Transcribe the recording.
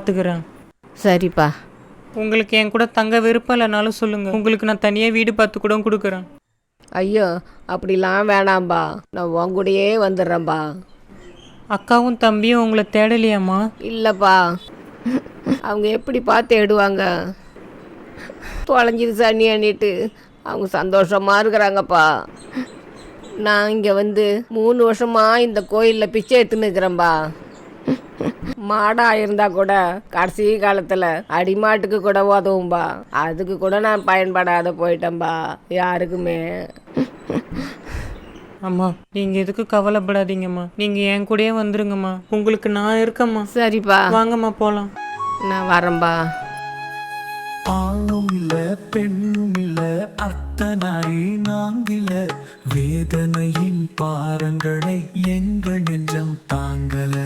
பார்த்துக்கிறேன். சரிப்பா. உங்களுக்கு என் கூட தங்க விருப்பம் இல்லைனாலும் சொல்லுங்கள், உங்களுக்கு நான் தனியாக வீடு பார்த்து கூட கொடுக்குறேன். ஐயோ, அப்படிலாம் வேணாம்பா, நான் உன் கூடயே வந்துடுறேன்பா. அக்காவும் தம்பியும் உங்களை தேடலையாம்மா? இல்லைப்பா, அவங்க எப்படிப்பா தேடுவாங்க? தொலைஞ்சிது சனி அண்ணிட்டு அவங்க சந்தோஷமாக இருக்கிறாங்கப்பா. நான் இங்கே வந்து 3 வருஷமாக இந்த கோயிலில் பிச்சை எடுத்துன்னு இருக்கிறேன்பா. மாடாக இருந்தால் கூட கடைசி காலத்தில் அடிமாட்டுக்கு கூட உதவும்பா. அதுக்கு கூட நான் பயன்படாத போயிட்டேன்பா யாருக்குமே. அம்மா, நீங்கள் எதுக்கு கவலைப்படாதீங்கம்மா, நீங்கள் என் கூடயே வந்துருங்கம்மா, உங்களுக்கு நான் இருக்கம்மா. சரிப்பா, வாங்கம்மா போகலாம். நான் வரேன்பா. ஆணும் இல்ல பெண்ணும் இல்ல அத்தனாய் நாங்கில வேதனையின் பாரங்களை எங்கள் நெஞ்சம் தாங்கல.